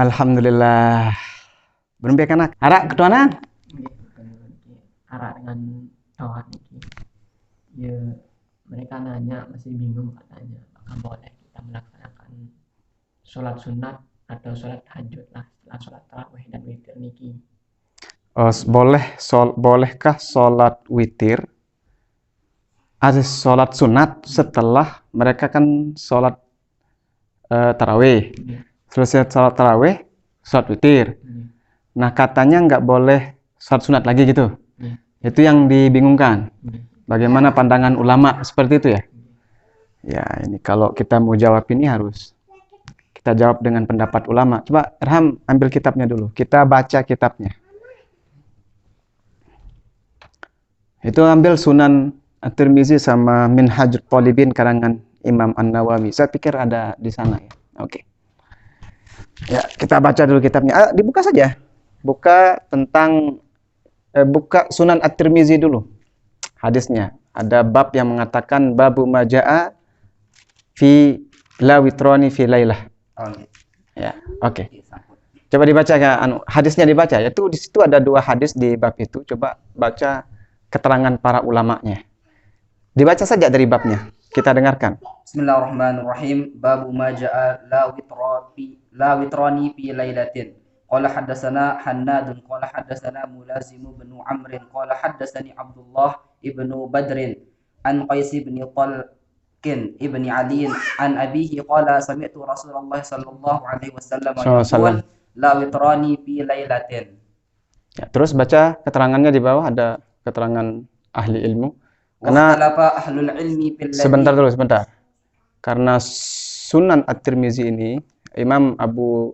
Alhamdulillah. Belum biar anak. Arak ketuanan? Arak dengan kawan ini. Ya, mereka nanya masih bingung katanya. Apakah boleh kita melaksanakan sholat sunat atau sholat tahajud lah setelah sholat tarawih dan witir niki? Bolehkah sholat witir? Ada sholat sunat setelah mereka kan sholat tarawih. Selesai sholat tarawih, sholat witir. Nah katanya nggak boleh sholat sunat lagi gitu. Itu yang dibingungkan. Bagaimana pandangan ulama seperti itu ya? Ya ini kalau kita mau jawab ini harus kita jawab dengan pendapat ulama. Coba Irham ambil kitabnya dulu. Kita baca kitabnya. Itu ambil Sunan At-Tirmizi sama Minhajul Thalibin karangan Imam An-Nawawi. Saya pikir ada di sana ya. Oke. Ya, kita baca dulu kitabnya. Dibuka saja. Buka tentang buka Sunan At-Tirmizi dulu. Hadisnya. Ada bab yang mengatakan babu majaa fi la witrani fi lailah. Ya, oke. Coba dibaca hadisnya dibaca. Yaitu di situ ada 2 hadis di bab itu. Coba baca keterangan para ulamanya. Dibaca saja dari babnya. Kita dengarkan. Bismillahirrahmanirrahim. Babu majaa la witrani fi lailatin. Qala haddatsana Hannadun qala haddatsana Mulazim bin Amr qala haddatsani Abdullah ibnu Badrin an Qais bin Talqin ibni Ali an abihi qala sami'tu Rasulullah sallallahu alaihi wasallam yaqul la witrani fi lailatin. Ya, terus baca keterangannya di bawah ada keterangan ahli ilmu. Karena ahlul ilmi sebentar. Karena Sunan At-Tirmizi ini, Imam Abu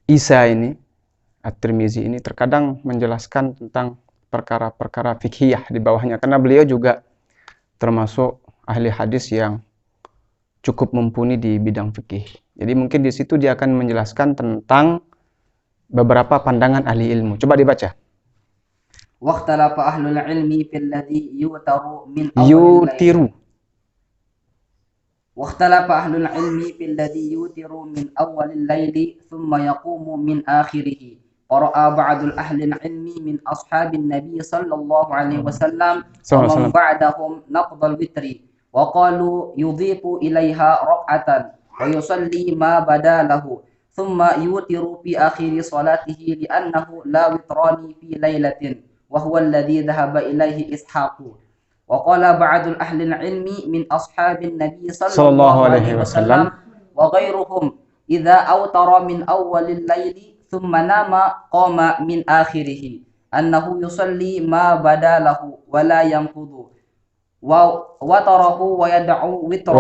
Isa ini, At-Tirmizi ini terkadang menjelaskan tentang perkara-perkara fikhiyah di bawahnya. Karena beliau juga termasuk ahli hadis yang cukup mumpuni di bidang fikih. Jadi mungkin di situ dia akan menjelaskan tentang beberapa pandangan ahli ilmu. Coba dibaca. واختلف أهل العلم في الذي يوتر من أول الليل ثم يقوم من آخره ورأى بعض الأهل العلم من أصحاب النبي صلى الله عليه وسلم ومن بعدهم نقض الوتر وقالوا يضيف إليها ركعة ويصلي ما بدا له ثم يوتر في آخر صلاته لأنه لا وتران في ليلة وهو الذي ذهب إليه إسحاق وقال بعض أهل العلم من أصحاب النبي صلى الله عليه وسلم وغيرهم إذا أوتر من أول الليل ثم نام قام من آخره أنه يصلي ما بدا له ولا ينقض وتره ويدعو وتره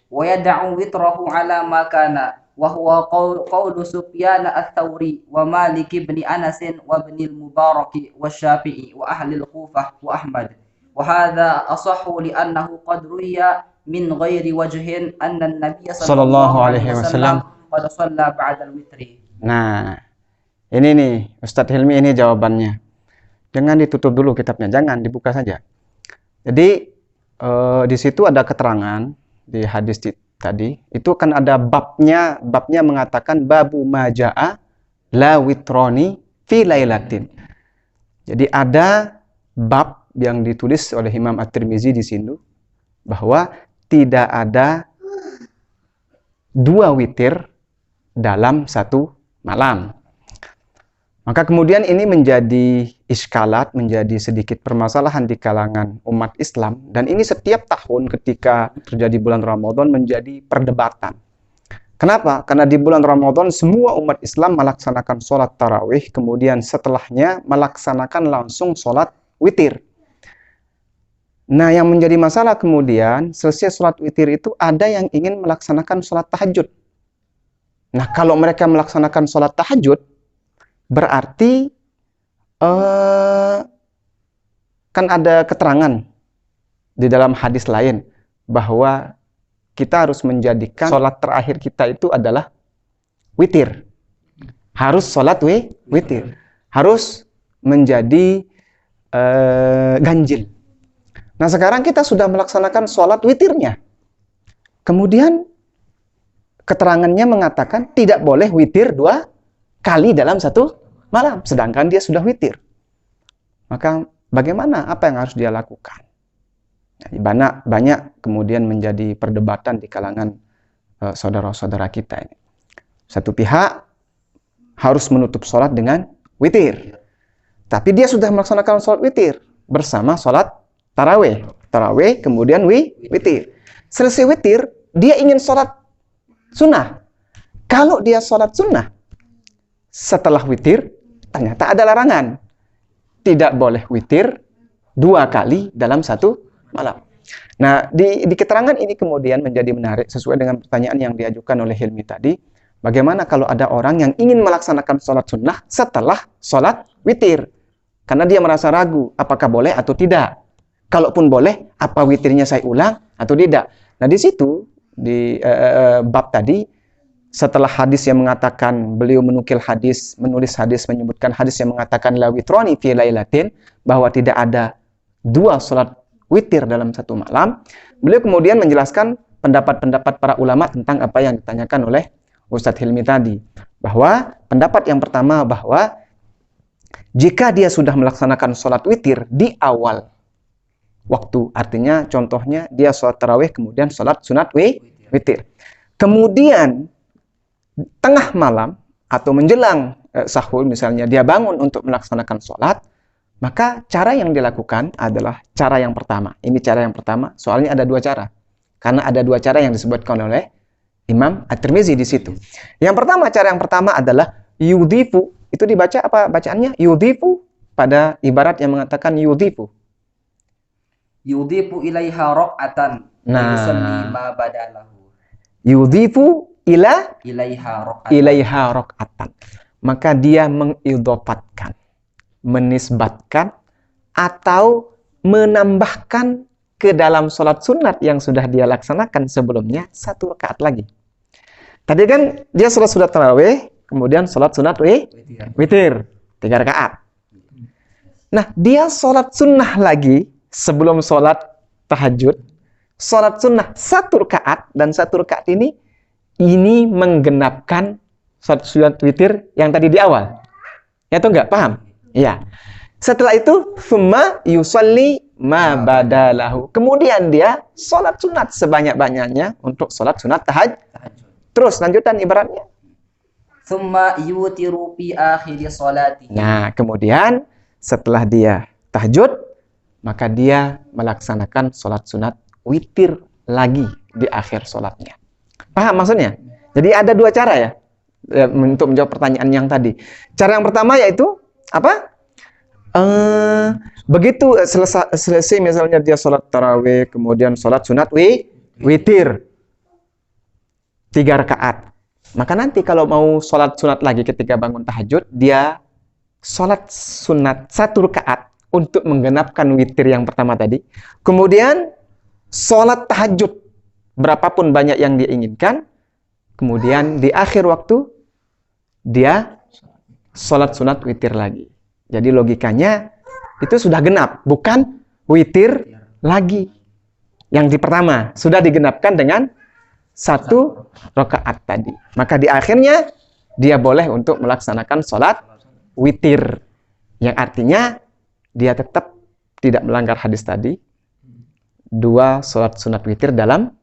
ويدعو وتره على ما كان وهو قول سفيان الثوري ومالك بن أنس وابن المبارك والشافعي وأهل الكوفة وأحمد وهذا أصح لأنه قد روي من غير وجه أن النبي صلى الله عليه وسلم قد صلى بعد الوتر. Nah, ini nih Ustadz Hilmi, ini jawabannya. Jangan ditutup dulu kitabnya, jangan dibuka saja. Jadi di situ ada keterangan di hadis tadi, itu kan ada babnya mengatakan babu majaa la witroni fi lailatin. Jadi ada bab yang ditulis oleh Imam At-Tirmizi di sini bahwa tidak ada 2 witir dalam 1 malam. Maka kemudian ini menjadi iskalat, menjadi sedikit permasalahan di kalangan umat Islam. Dan ini setiap tahun ketika terjadi bulan Ramadan menjadi perdebatan. Kenapa? Karena di bulan Ramadan semua umat Islam melaksanakan sholat tarawih, kemudian setelahnya melaksanakan langsung sholat witir. Nah yang menjadi masalah kemudian, selesai sholat witir itu ada yang ingin melaksanakan sholat tahajud. Nah kalau mereka melaksanakan sholat tahajud, berarti kan ada keterangan di dalam hadis lain bahwa kita harus menjadikan sholat terakhir kita itu adalah witir. Harus sholat witir. Harus menjadi ganjil. Nah sekarang kita sudah melaksanakan sholat witirnya. Kemudian keterangannya mengatakan tidak boleh witir 2 kali dalam satu malam, sedangkan dia sudah witir. Maka bagaimana, apa yang harus dia lakukan? Jadi banyak kemudian menjadi perdebatan di kalangan saudara-saudara kita ini. Satu pihak harus menutup sholat dengan witir, tapi dia sudah melaksanakan sholat witir bersama sholat tarawih, kemudian witir. Selesai witir, dia ingin sholat sunnah. Kalau dia sholat sunnah setelah witir, ternyata ada larangan. Tidak boleh witir 2 kali dalam satu malam. Nah, di keterangan ini kemudian menjadi menarik sesuai dengan pertanyaan yang diajukan oleh Hilmi tadi. Bagaimana kalau ada orang yang ingin melaksanakan sholat sunnah setelah sholat witir? Karena dia merasa ragu, apakah boleh atau tidak. Kalaupun boleh, apa witirnya saya ulang atau tidak? Nah, di situ, di bab tadi, setelah hadis yang mengatakan, beliau menukil hadis, menulis hadis, menyebutkan hadis yang mengatakan, la witroni fi lailatin, bahwa tidak ada 2 sholat witir dalam satu malam. Beliau kemudian menjelaskan pendapat-pendapat para ulama tentang apa yang ditanyakan oleh Ustadz Hilmi tadi. Bahwa pendapat yang pertama bahwa jika dia sudah melaksanakan sholat witir di awal waktu, artinya contohnya dia sholat tarawih kemudian sholat sunat witir. Kemudian tengah malam atau menjelang sahur misalnya dia bangun untuk melaksanakan sholat, maka cara yang dilakukan adalah cara yang pertama. Ini cara yang pertama, soalnya ada 2 cara. Karena ada 2 cara yang disebutkan oleh Imam At-Tirmizi di situ. Yang pertama, cara yang pertama adalah yudhifu. Itu dibaca apa bacaannya? Yudhifu, pada ibarat yang mengatakan yudhifu. Yudhifu ilaiha raq'atan wa yusalli ma badalahu. Yudhifu ilaiha raq'atan. Maka dia mengidhofatkan, menisbatkan atau menambahkan ke dalam sholat sunat yang sudah dia laksanakan sebelumnya 1 rakaat lagi. Tadi kan dia sholat tarawih, kemudian sholat sunat witir 3 rakaat. Nah, dia sholat sunnah lagi sebelum sholat tahajud, sholat sunnah 1 rakaat, dan 1 rakaat ini menggenapkan sholat sunat witir yang tadi di awal. Ya atau enggak? Paham? Ya. Setelah itu, thumma yusalli ma badalahu. Kemudian dia sholat sunat sebanyak-banyaknya untuk sholat sunat tahajud. Terus lanjutan ibaratnya. Thumma yutiru fi akhiri sholati. Nah, kemudian setelah dia tahajud, maka dia melaksanakan sholat sunat witir lagi di akhir sholatnya. Paham maksudnya? Jadi ada 2 cara ya untuk menjawab pertanyaan yang tadi. Cara yang pertama yaitu apa? Begitu selesai misalnya dia sholat tarawih, kemudian sholat sunat witir 3 rakaat. Maka nanti kalau mau sholat sunat lagi ketika bangun tahajud, dia sholat sunat 1 rakaat untuk menggenapkan witir yang pertama tadi. Kemudian sholat tahajud berapapun banyak yang dia inginkan. Kemudian di akhir waktu dia sholat sunat witir lagi. Jadi logikanya itu sudah genap, bukan witir lagi. Yang di pertama sudah digenapkan dengan 1 rakaat tadi. Maka di akhirnya dia boleh untuk melaksanakan sholat witir. Yang artinya dia tetap tidak melanggar hadis tadi. 2 sholat sunat witir dalam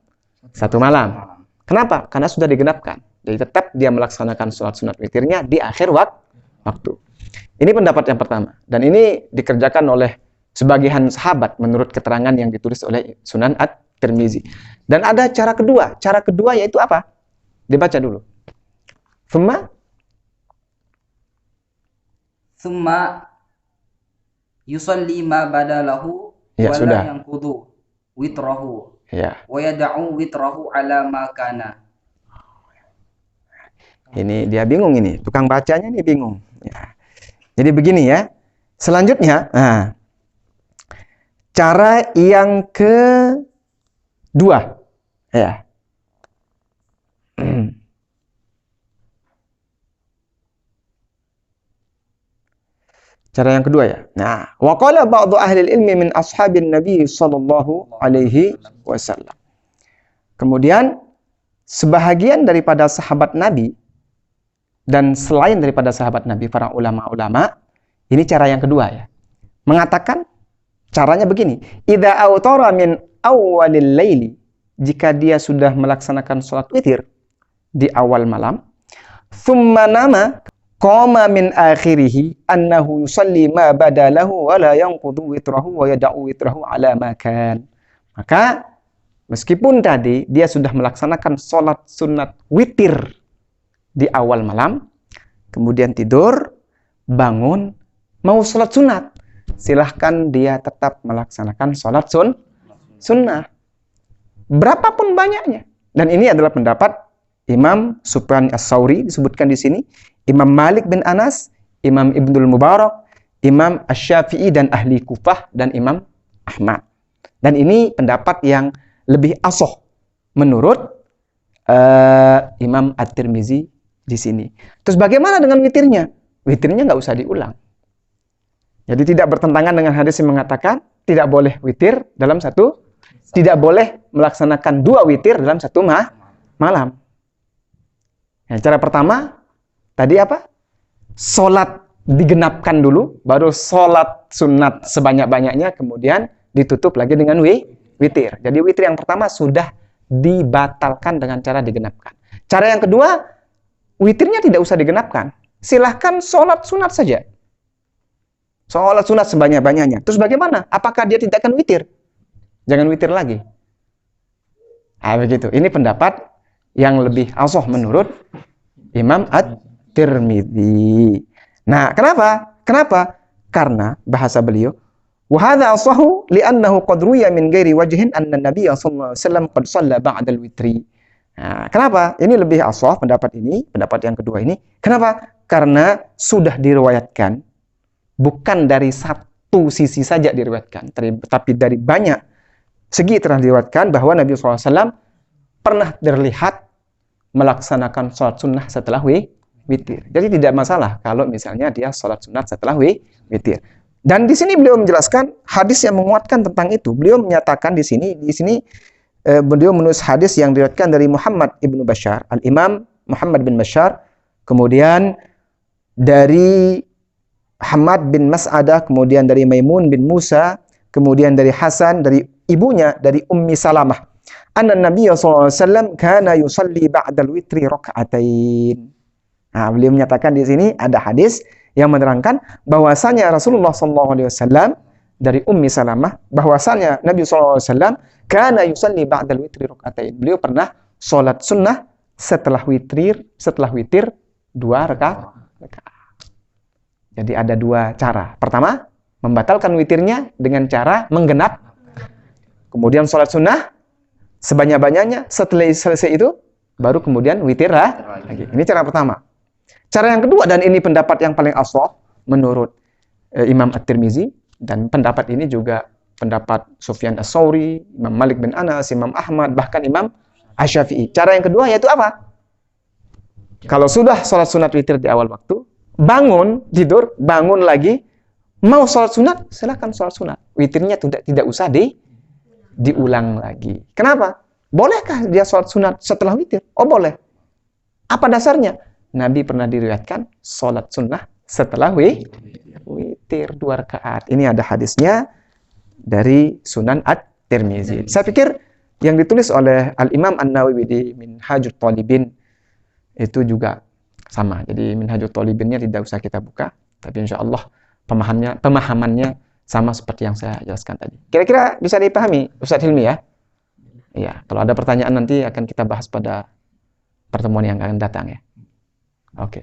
1 malam. Kenapa? Karena sudah digenapkan. Jadi tetap dia melaksanakan sholat sunat witirnya di akhir waktu. Ini pendapat yang pertama. Dan ini dikerjakan oleh sebagian sahabat menurut keterangan yang ditulis oleh Sunan At-Tirmizi. Dan ada cara kedua. Cara kedua yaitu apa? Dibaca dulu. Thumma yusalli ma badalahu ya, wala sudah. yanqudu witrahu. Ya. Wa yada'u witrahu ala ma kana. Ini dia bingung ini. Tukang bacanya ini bingung. Ya. Jadi begini ya. Selanjutnya, cara yang kedua. Ya. Cara yang kedua ya. Nah, wa qala ba'du ahli ilmi min ashabin Nabi sallallahu alaihi wasallam. Kemudian sebahagian daripada sahabat Nabi dan selain daripada sahabat Nabi, para ulama-ulama, ini cara yang kedua ya. Mengatakan caranya begini, idza autara min awwalil laili, jika dia sudah melaksanakan sholat witir di awal malam, thumma nama qama min akhirih annahu yusalli ma badalahu wa la yanqudu witrahu wa yada'u witrahu ala ma kan. Maka meskipun tadi dia sudah melaksanakan sholat sunat witir di awal malam, kemudian tidur, bangun, mau sholat sunat, silahkan dia tetap melaksanakan sholat sunnah. Berapapun banyaknya. Dan ini adalah pendapat Imam Sufyan Ats-Tsauri disebutkan di sini, Imam Malik bin Anas, Imam Ibnul Mubarak, Imam Asy-Syafi'i dan ahli Kufah, dan Imam Ahmad. Dan ini pendapat yang lebih ashah menurut Imam At-Tirmizi di sini. Terus bagaimana dengan witirnya? Witirnya nggak usah diulang. Jadi tidak bertentangan dengan hadis yang mengatakan tidak boleh witir dalam satu, tidak boleh melaksanakan 2 witir dalam satu malam. Nah, cara pertama tadi apa? Sholat digenapkan dulu, baru sholat sunat sebanyak-banyaknya, kemudian ditutup lagi dengan witir. Jadi witir yang pertama sudah dibatalkan dengan cara digenapkan. Cara yang kedua, witirnya tidak usah digenapkan. Silahkan sholat sunat saja. Sholat sunat sebanyak-banyaknya. Terus bagaimana? Apakah dia tidak akan witir? Jangan witir lagi. Nah, begitu. Ini pendapat yang lebih ashah menurut Imam At-Tirmizi. Nah, kenapa? Karena bahasa beliau, wa hadza ashahu li'annahu qad ruwiya min ghairi wajhin anna an-nabiy sallallahu alaihi wasallam qad shalla ba'da al-witri. Nah, kenapa? Ini lebih ashah pendapat ini, pendapat yang kedua ini. Kenapa? Karena sudah diriwayatkan, bukan dari satu sisi saja diriwayatkan, tapi dari banyak segi telah diriwayatkan bahwa Nabi SAW pernah terlihat melaksanakan sholat sunnah setelah witir. Jadi tidak masalah kalau misalnya dia sholat sunnah setelah witir. Dan di sini beliau menjelaskan hadis yang menguatkan tentang itu. Beliau menyatakan di sini beliau menulis hadis yang diriwayatkan dari Muhammad ibnu Bashar, Al-Imam Muhammad bin Bashar, kemudian dari Hamad bin Mas'adah, kemudian dari Maimun bin Musa, kemudian dari Hasan, dari ibunya, dari Ummi Salamah. Anna Nabi sallallahu alaihi wasallam kana yusalli ba'dal witri raka'atain. Nah, beliau menyatakan di sini ada hadis yang menerangkan bahwasanya Rasulullah sallallahu alaihi wasallam dari Ummi Salamah bahwasanya Nabi sallallahu alaihi wasallam kana yusalli ba'dal witri raka'atain. Beliau pernah salat sunnah setelah witir 2 rakaat. Jadi ada 2 cara. Pertama, membatalkan witirnya dengan cara menggenap. Kemudian sholat sunnah sebanyak-banyaknya. Setelah selesai itu, baru kemudian witir lagi. Ini cara pertama. Cara yang kedua, dan ini pendapat yang paling ashah menurut Imam At-Tirmizi, dan pendapat ini juga pendapat Sufyan Ats-Tsauri, Imam Malik bin Anas, Imam Ahmad, bahkan Imam Asy-Syafi'i. Cara yang kedua yaitu apa? Kalau sudah sholat sunat witir di awal waktu, bangun, tidur, bangun lagi, mau sholat sunat, silakan sholat sunat. Witirnya tidak usah diulang lagi. Kenapa? Bolehkah dia sholat sunat setelah witir? Oh, boleh. Apa dasarnya? Nabi pernah diriwayatkan sholat sunnah setelah witir 2 rakaat. Ini ada hadisnya dari Sunan At-Tirmizi. Saya pikir yang ditulis oleh Al-Imam An-Nawawi di Minhajut Thalibin itu juga sama. Jadi Minhajut Thalibinnya tidak usah kita buka, tapi insya Allah pemahamannya sama seperti yang saya jelaskan tadi. Kira-kira bisa dipahami, Ustadz Hilmi ya? Iya. Kalau ada pertanyaan nanti akan kita bahas pada pertemuan yang akan datang ya. Oke.